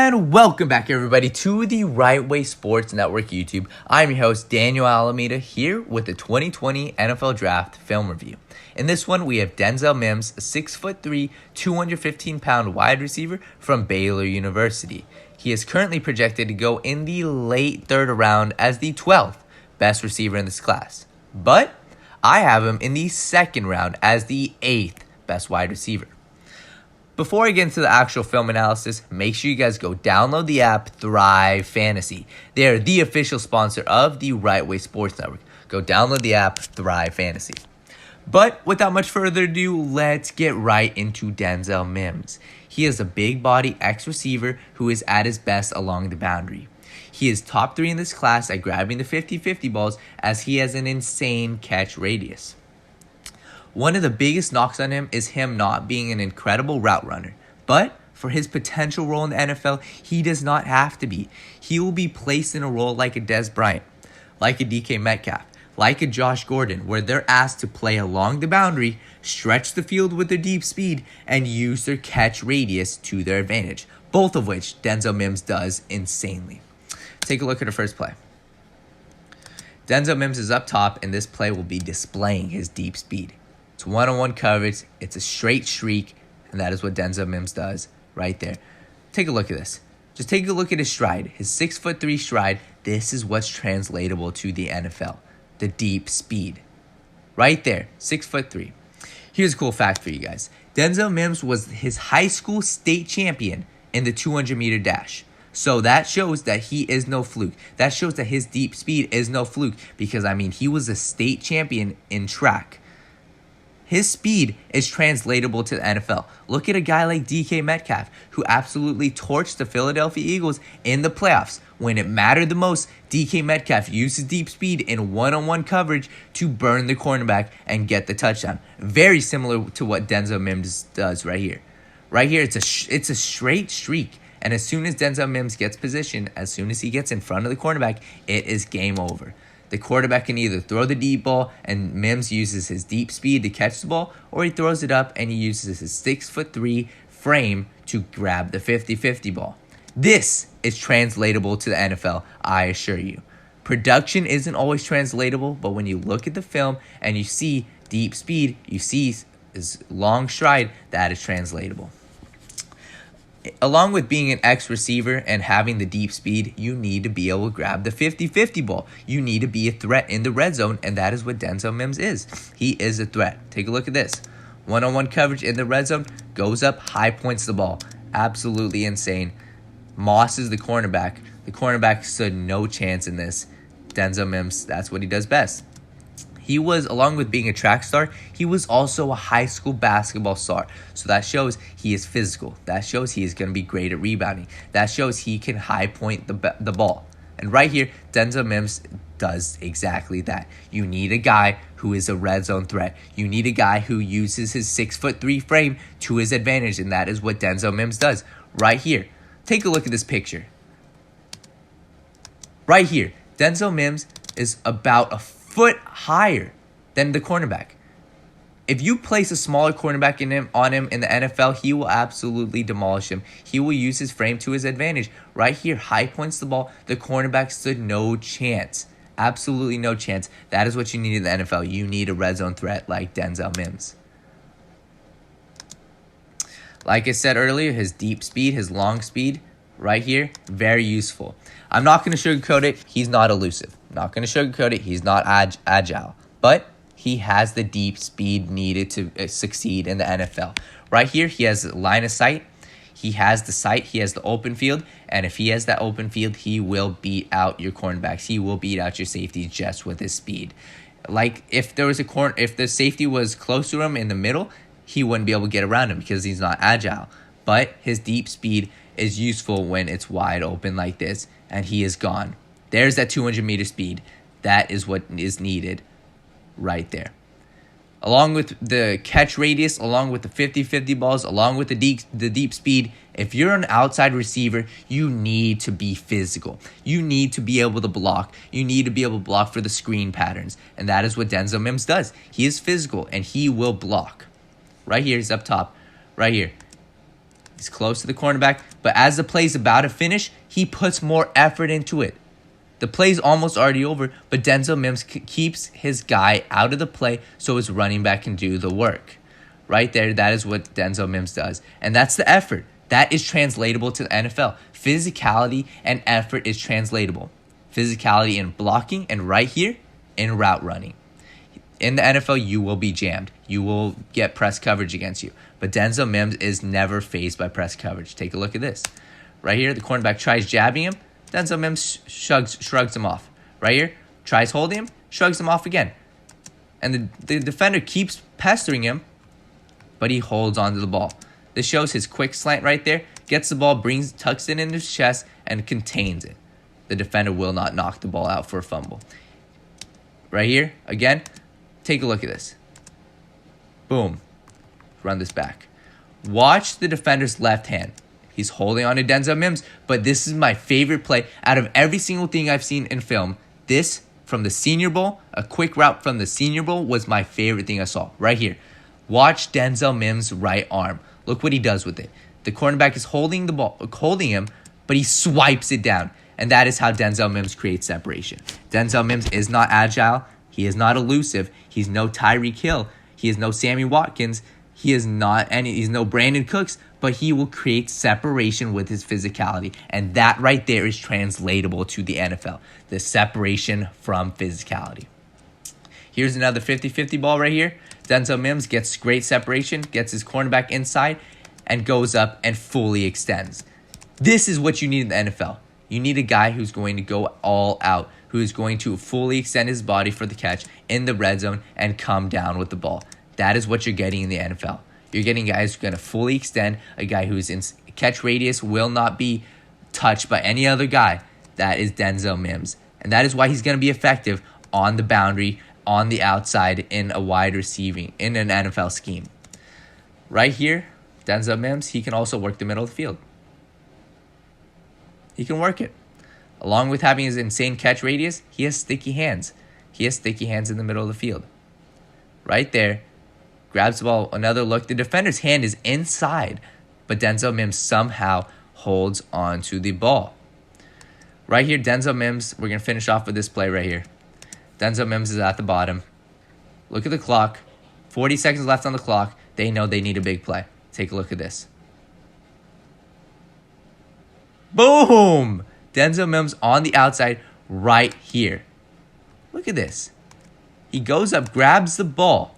And welcome back, everybody, to the Right Way Sports Network YouTube. I'm your host, Daniel Alameda, here with the 2020 NFL Draft Film Review. In this one, we have Denzel Mims, a 6'3", 215-pound wide receiver from Baylor University. He is currently projected to go in the late third round as the 12th best receiver in this class. But I have him in the second round as the 8th best wide receiver. Before I get into the actual film analysis, make sure you guys go download the app Thrive Fantasy. They are the official sponsor of the Right Way Sports Network. Go download the app Thrive Fantasy. But without much further ado, let's get right into Denzel Mims. He is a big body ex-receiver who is at his best along the boundary. He is top 3 in this class at grabbing the 50-50 balls as he has an insane catch radius. One of the biggest knocks on him is him not being an incredible route runner. But for his potential role in the NFL, he does not have to be. He will be placed in a role like a Dez Bryant, like a DK Metcalf, like a Josh Gordon, where they're asked to play along the boundary, stretch the field with their deep speed, and use their catch radius to their advantage, both of which Denzel Mims does insanely. Take a look at the first play. Denzel Mims is up top, and this play will be displaying his deep speed. It's one-on-one coverage, it's a straight streak, and that is what Denzel Mims does right there. Take a look at this. Just take a look at his stride, his 6'3" stride. This is what's translatable to the NFL, the deep speed. Right there, 6'3". Here's a cool fact for you guys. Denzel Mims was his high school state champion in the 200-meter dash. So that shows that he is no fluke. That shows that his deep speed is no fluke because, he was a state champion in track. His speed is translatable to the NFL. Look at a guy like DK Metcalf, who absolutely torched the Philadelphia Eagles in the playoffs. When it mattered the most, DK Metcalf used his deep speed in one-on-one coverage to burn the cornerback and get the touchdown. Very similar to what Denzel Mims does right here. Right here, it's a straight streak. And as soon as Denzel Mims gets positioned, as soon as he gets in front of the cornerback, it is game over. The quarterback can either throw the deep ball and Mims uses his deep speed to catch the ball, or he throws it up and he uses his 6'3" frame to grab the 50-50 ball. This is translatable to the NFL, I assure you. Production isn't always translatable, but when you look at the film and you see deep speed, you see his long stride, that is translatable. Along with being an ex-receiver and having the deep speed, you need to be able to grab the 50-50 ball. You need to be a threat in the red zone, and that is what Denzel Mims is. He is a threat. Take a look at this. One-on-one coverage in the red zone, goes up, high points the ball. Absolutely insane. Moss is the cornerback. The cornerback stood no chance in this. Denzel Mims, that's what he does best. He was, along with being a track star, he was also a high school basketball star. So that shows he is physical. That shows he is going to be great at rebounding. That shows he can high point the ball. And right here, Denzel Mims does exactly that. You need a guy who is a red zone threat. You need a guy who uses his 6'3" frame to his advantage, and that is what Denzel Mims does. Right here, take a look at this picture. Right here, Denzel Mims is about a foot higher than the cornerback. If you place a smaller cornerback on him in the NFL, he will absolutely demolish him. He will use his frame to his advantage. Right here, high points the ball. The cornerback stood no chance. Absolutely no chance. That is what you need in the NFL. You need a red zone threat like Denzel Mims. Like I said earlier, his deep speed, his long speed, right here, very useful. I'm not going to sugarcoat it. He's not elusive. I'm not going to sugarcoat it. He's not agile. But he has the deep speed needed to succeed in the NFL. Right here, he has line of sight. He has the sight. He has the open field. And if he has that open field, he will beat out your cornerbacks. He will beat out your safeties just with his speed. Like if there was if the safety was close to him in the middle, he wouldn't be able to get around him because he's not agile. But his deep speed is useful when it's wide open like this, and he is gone. There's that 200-meter speed. That is what is needed right there. Along with the catch radius, along with the 50-50 balls, along with the deep speed, if you're an outside receiver, you need to be physical. You need to be able to block. You need to be able to block for the screen patterns, and that is what Denzel Mims does. He is physical, and he will block. Right here, he's up top. Right here. He's close to the cornerback, but as the play's about to finish, he puts more effort into it. The play's almost already over, but Denzel Mims keeps his guy out of the play so his running back can do the work. Right there, that is what Denzel Mims does. And that's the effort. That is translatable to the NFL. Physicality and effort is translatable. Physicality in blocking, and right here, in route running. In the NFL, you will be jammed. You will get press coverage against you. But Denzel Mims is never faced by press coverage. Take a look at this. Right here, the cornerback tries jabbing him. Denzel Mims shrugs him off. Right here, tries holding him, shrugs him off again. And the defender keeps pestering him, but he holds onto the ball. This shows his quick slant right there. Gets the ball, tucks it into his chest, and contains it. The defender will not knock the ball out for a fumble. Right here, again, take a look at this. Boom. Run this back. Watch the defender's left hand. He's holding on to Denzel Mims, but this is my favorite play out of every single thing I've seen in film. This, from the Senior Bowl, a quick route from the Senior Bowl was my favorite thing I saw. Right here. Watch Denzel Mims' right arm. Look what he does with it. The cornerback is holding the ball, holding him, but he swipes it down. And that is how Denzel Mims creates separation. Denzel Mims is not agile. He is not elusive. He's no Tyreek Hill. He is no Sammy Watkins. He's no Brandon Cooks, but he will create separation with his physicality. And that right there is translatable to the NFL. The separation from physicality. Here's another 50-50 ball right here. Denzel Mims gets great separation, gets his cornerback inside, and goes up and fully extends. This is what you need in the NFL. You need a guy who's going to go all out, who is going to fully extend his body for the catch in the red zone and come down with the ball. That is what you're getting in the NFL. You're getting guys who are going to fully extend, a guy who's in catch radius will not be touched by any other guy. That is Denzel Mims. And that is why he's going to be effective on the boundary, on the outside, in a wide receiving, in an NFL scheme. Right here, Denzel Mims, he can also work the middle of the field. He can work it. Along with having his insane catch radius, he has sticky hands. He has sticky hands in the middle of the field. Right there. Grabs the ball, another look. The defender's hand is inside, but Denzel Mims somehow holds on to the ball. Right here, Denzel Mims, we're going to finish off with this play right here. Denzel Mims is at the bottom. Look at the clock. 40 seconds left on the clock. They know they need a big play. Take a look at this. Boom! Denzel Mims on the outside right here. Look at this. He goes up, grabs the ball.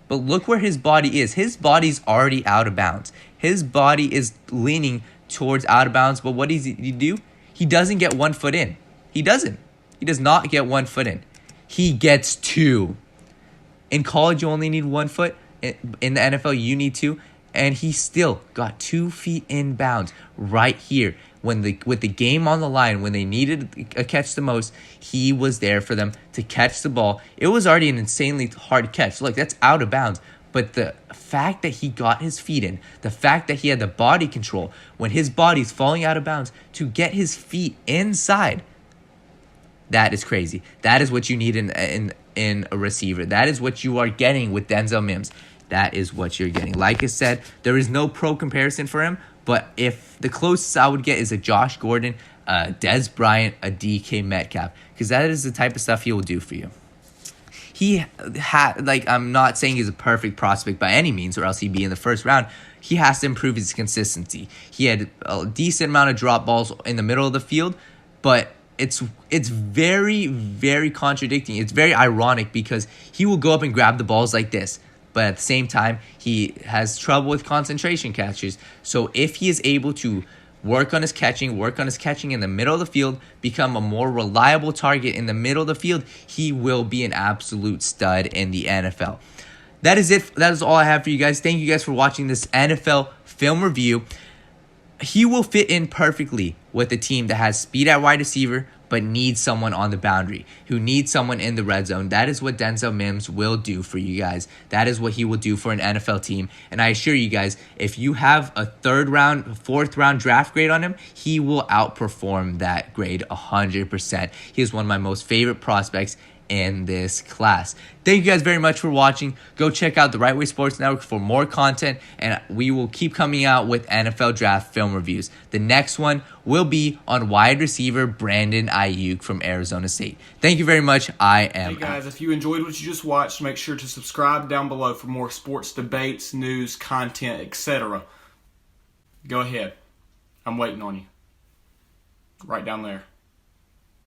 But look where his body is. His body's already out of bounds. His body is leaning towards out of bounds. But what does he do? He doesn't get 1 foot in. He doesn't. He does not get 1 foot in. He gets 2. In college, you only need 1 foot. In the NFL, you need 2. And he still got 2 feet in bounds right here. With the game on the line, when they needed a catch the most, he was there for them to catch the ball. It was already an insanely hard catch. Look, that's out of bounds. But the fact that he got his feet in, the fact that he had the body control when his body's falling out of bounds to get his feet inside, that is crazy. That is what you need in a receiver. That is what you are getting with Denzel Mims. That is what you're getting. Like I said, there is no pro comparison for him. But if the closest I would get is a Josh Gordon, a Des Bryant, a DK Metcalf, because that is the type of stuff he will do for you. I'm not saying he's a perfect prospect by any means, or else he'd be in the first round. He has to improve his consistency. He had a decent amount of drop balls in the middle of the field, but it's very, very contradicting. It's very ironic because he will go up and grab the balls like this. But at the same time, he has trouble with concentration catches. So if he is able to work on his catching in the middle of the field, become a more reliable target in the middle of the field, he will be an absolute stud in the NFL. That is it. That is all I have for you guys. Thank you guys for watching this NFL film review. He will fit in perfectly with a team that has speed at wide receiver, but needs someone on the boundary, who needs someone in the red zone. That is what Denzel Mims will do for you guys. That is what he will do for an NFL team. And I assure you guys, if you have a 4th round draft grade on him, he will outperform that grade 100%. He is one of my most favorite prospects in this class. Thank you guys very much for watching. Go check out the Right Way Sports Network for more content, and we will keep coming out with NFL draft film reviews. The next one will be on wide receiver Brandon Ayuk from Arizona State. Thank you very much. I am Hey guys, if you enjoyed what you just watched, make sure to subscribe down below for more sports debates, news, content, etc. Go ahead. I'm waiting on you. Right down there.